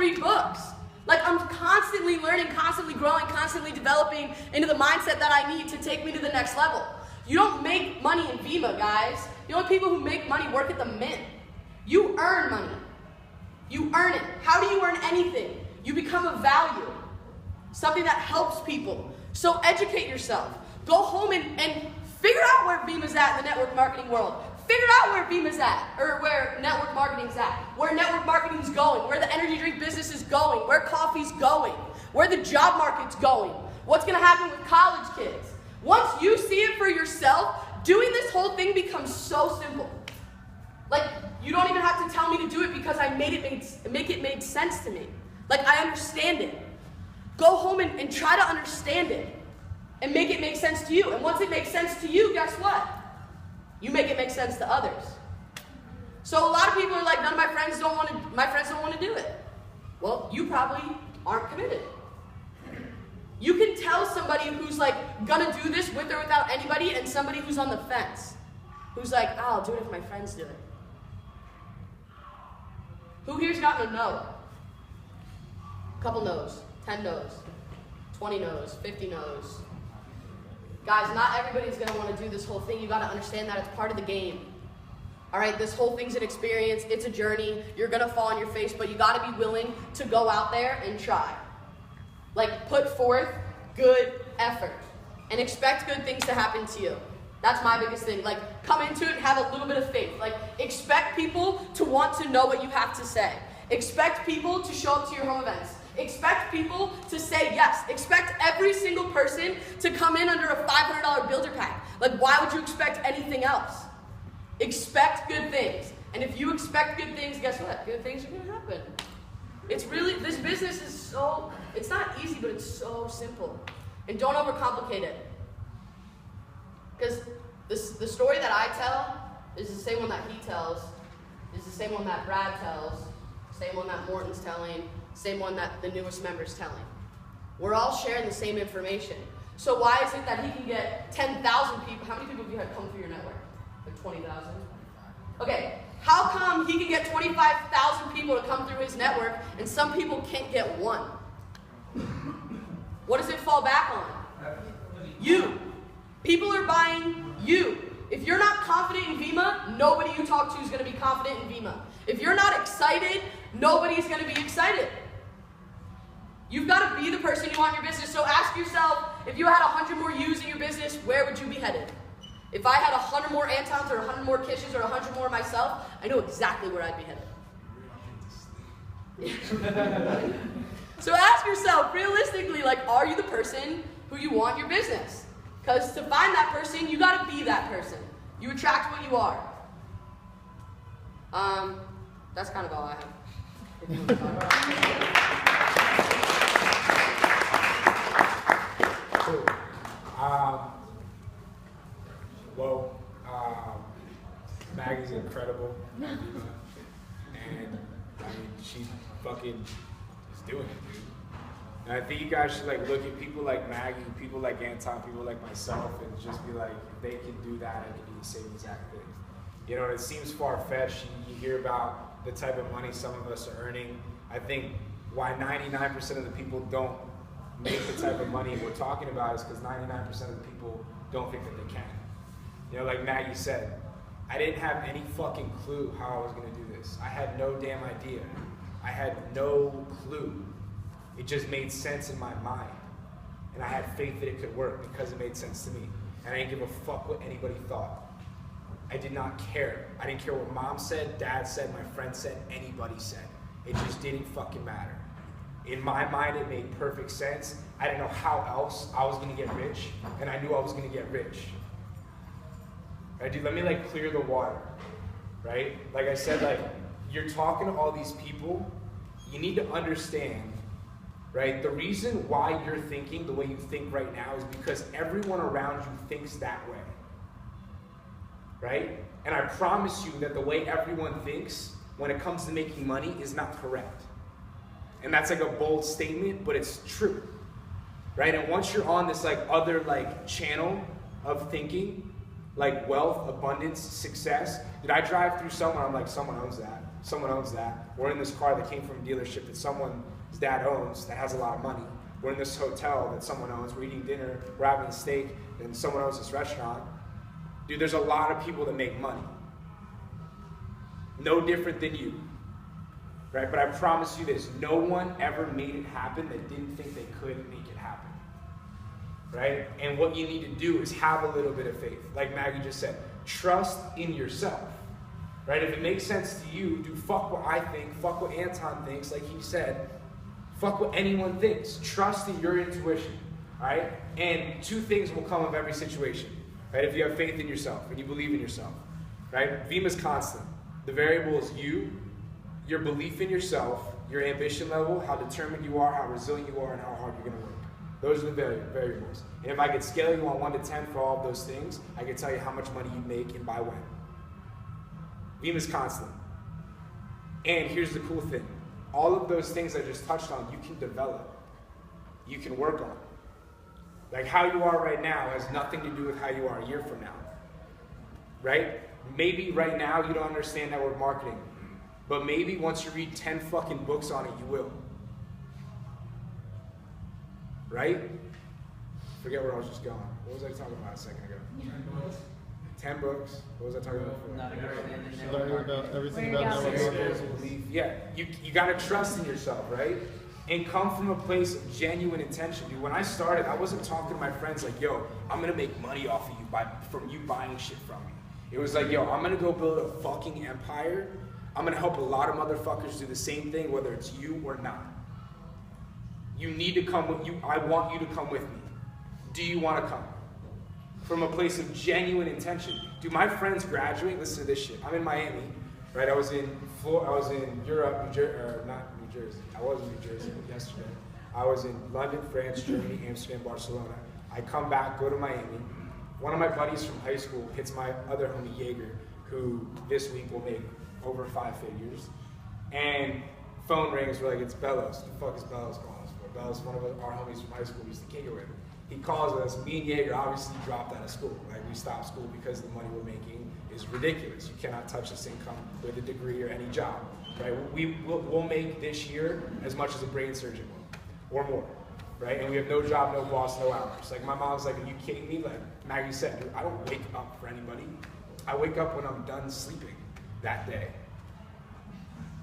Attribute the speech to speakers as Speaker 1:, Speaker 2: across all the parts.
Speaker 1: read books. Like, I'm constantly learning, constantly growing, constantly developing into the mindset that I need to take me to the next level. You don't make money in Vima, guys. The only people who make money work at the Mint. You earn money. You earn it. How do you earn anything? You become a value, something that helps people. So educate yourself. Go home and figure out where Vima's at in the network marketing world. Figure out where Vima's at, or where network marketing's at, where network marketing's going, where the energy drink business is going, where coffee's going, where the job market's going, what's gonna happen with college kids. Once you see it for yourself, doing this whole thing becomes so simple. Like, you don't even have to tell me to do it because I make it made sense to me. Like, I understand it. Go home and try to understand it and make it make sense to you. And once it makes sense to you, guess what? You make it make sense to others. So a lot of people are like, none of my friends don't want to do it. Well, you probably aren't committed. You can tell somebody who's like gonna do this with or without anybody, and somebody who's on the fence, who's like, oh, I'll do it if my friends do it. Who here's gotten a no? A couple no's, 10 no's, 20 no's, 50 no's. Guys, not everybody's gonna want to do this whole thing. You gotta understand that it's part of the game. All right, this whole thing's an experience, it's a journey. You're gonna fall on your face, but you gotta be willing to go out there and try. Like, put forth good effort and expect good things to happen to you. That's my biggest thing. Like, come into it and have a little bit of faith. Like, expect people to want to know what you have to say. Expect people to show up to your home events. Expect people to say yes. Expect every single person to come in under a $500 builder pack. Like, why would you expect anything else? Expect good things. And if you expect good things, guess what? Good things are going to happen. It's really, this business is so, it's not easy, but it's so simple. And don't overcomplicate it. Because the story that I tell is the same one that he tells, is the same one that Brad tells, same one that Morton's telling, same one that the newest member's telling. We're all sharing the same information. So why is it that he can get 10,000 people? How many people have you had come through your network? Like 20,000? Okay, how come he can get 25,000 people to come through his network and some people can't get one? What does it fall back on? You. People are buying you. If you're not confident in Vima, nobody you talk to is going to be confident in Vima. If you're not excited, nobody's going to be excited. You've got to be the person you want in your business. So ask yourself, if you had 100 more yous in your business, where would you be headed? If I had 100 more Antons or 100 more Kishes or 100 more myself, I know exactly where I'd be headed. So ask yourself, realistically, like, are you the person who you want in your business? Because to find that person, you got to be that person. You attract what you are. That's kind of all I have.
Speaker 2: Cool. Well, Maggie's incredible, and I mean, she fucking is doing it, dude. And I think you guys should like look at people like Maggie, people like Anton, people like myself, and just be like, if they can do that, I can do the same exact thing. You know, it seems far-fetched. You hear about the type of money some of us are earning. I think why 99% of the people don't make the type of money we're talking about is because 99% of the people don't think that they can. You know, like Maggie said, I didn't have any fucking clue how I was going to do this. I had no damn idea. I had no clue. It just made sense in my mind. And I had faith that it could work because it made sense to me. And I didn't give a fuck what anybody thought. I did not care. I didn't care what mom said, dad said, my friend said, anybody said. It just didn't fucking matter. In my mind, it made perfect sense. I didn't know how else I was gonna get rich, and I knew I was gonna get rich. Right, dude, let me like clear the water, right? Like I said, like, you're talking to all these people, you need to understand, right? The reason why you're thinking the way you think right now is because everyone around you thinks that way. Right? And I promise you that the way everyone thinks when it comes to making money is not correct. And that's like a bold statement, but it's true. Right? And once you're on this like other like channel of thinking, like wealth, abundance, success, did I drive through somewhere, I'm like, someone owns that. someone owns that. We're in this car that came from a dealership that someone's dad owns that has a lot of money. We're in this hotel that someone owns. We're eating dinner. We're having a steak, and someone owns this restaurant. Dude, there's a lot of people that make money. No different than you. Right? But I promise you this, no one ever made it happen that didn't think they could make it happen. Right? And what you need to do is have a little bit of faith. Like Maggie just said, trust in yourself. Right? If it makes sense to you, do fuck what I think, fuck what Anton thinks, like he said, fuck what anyone thinks. Trust in your intuition. Right? And two things will come of every situation. Right? If you have faith in yourself and you believe in yourself. Right? VIMA's constant. The variable is you, your belief in yourself, your ambition level, how determined you are, how resilient you are, and how hard you're going to work. Those are the variables. And if I could scale you on 1 to 10 for all of those things, I could tell you how much money you make and by when. VIMA's constant. And here's the cool thing. All of those things I just touched on, you can develop. You can work on. Like how you are right now has nothing to do with how you are a year from now. Right? Maybe right now you don't understand network marketing. But maybe once you read 10 fucking books on it, you will. Right? Forget where I was just going. What was I talking about a second ago? 10 books. What was I talking about before?
Speaker 3: Learning about everything about network marketing.
Speaker 2: Yeah, you gotta trust in yourself, right? And come from a place of genuine intention. Dude, when I started, I wasn't talking to my friends like, yo, I'm gonna make money off of you from you buying shit from me. It was like, yo, I'm gonna go build a fucking empire. I'm gonna help a lot of motherfuckers do the same thing, whether it's you or not. You need to come with you. I want you to come with me. Do you want to come? From a place of genuine intention. Do my friends graduate? Listen to this shit. I'm in Miami, right? I was in Europe, not New Jersey. I was in New Jersey yesterday. I was in London, France, Germany, Amsterdam, Barcelona. I come back, go to Miami. One of my buddies from high school hits my other homie Jaeger, who this week will make over 5 figures. And phone rings, we're like, it's Bellows. The fuck is Bellows calling us for? Bellows, one of our homies from high school, we used to kick it with. He calls us, me and Jaeger obviously dropped out of school. Like, we stopped school because the money we're making is ridiculous. You cannot touch this income with a degree or any job, right? We'll make this year as much as a brain surgeon will, or more, right? And we have no job, no boss, no hours. Like, my mom's like, are you kidding me? Like Maggie said, dude, I don't wake up for anybody. I wake up when I'm done sleeping that day.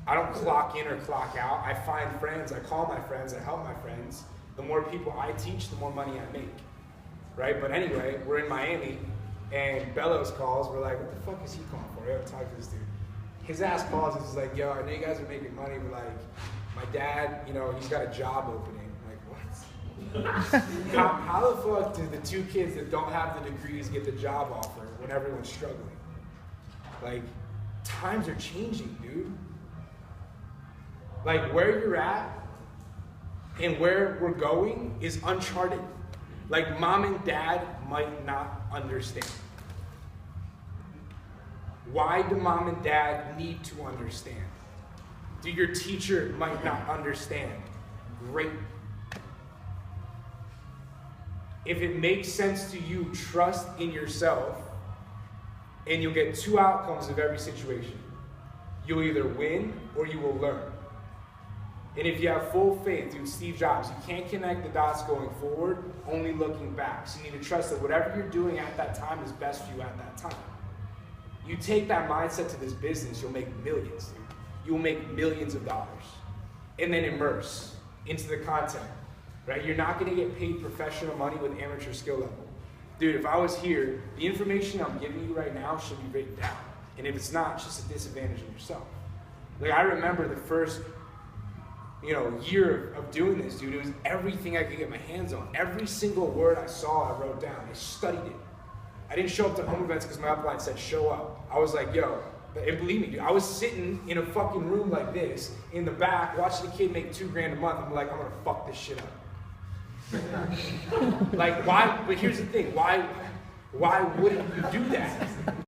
Speaker 2: I don't clock in or clock out. I find friends, I call my friends, I help my friends. The more people I teach, the more money I make, right? But anyway, we're in Miami, and Bellows calls. We're like, what the fuck is he calling for? We haven't talked to this dude. His ass calls and is like, yo, I know you guys are making money, but like, my dad, you know, he's got a job opening. I'm like, what? how the fuck do the 2 kids that don't have the degrees get the job offer when everyone's struggling? Like, times are changing, dude. Like, where you're at and where we're going is uncharted. Like, mom and dad might not understand. Why do mom and dad need to understand? Do your teacher might not understand? Great. If it makes sense to you, trust in yourself, and you'll get 2 outcomes of every situation. You'll either win or you will learn. And if you have full faith, dude, Steve Jobs, you can't connect the dots going forward, only looking back. So you need to trust that whatever you're doing at that time is best for you at that time. You take that mindset to this business, you'll make millions, dude. You'll make millions of dollars. And then immerse into the content, right? You're not gonna get paid professional money with amateur skill level. Dude, if I was here, the information I'm giving you right now should be written down. And if it's not, it's just a disadvantage of yourself. Like, I remember the first year of doing this, dude. It was everything I could get my hands on. Every single word I saw, I wrote down. I studied it. I didn't show up to home events because my upline said, show up. I was like, yo, and believe me, dude, I was sitting in a fucking room like this, in the back, watching a kid make $2 grand a month. I'm like, I'm gonna fuck this shit up. Like, why? But here's the thing, why wouldn't you do that?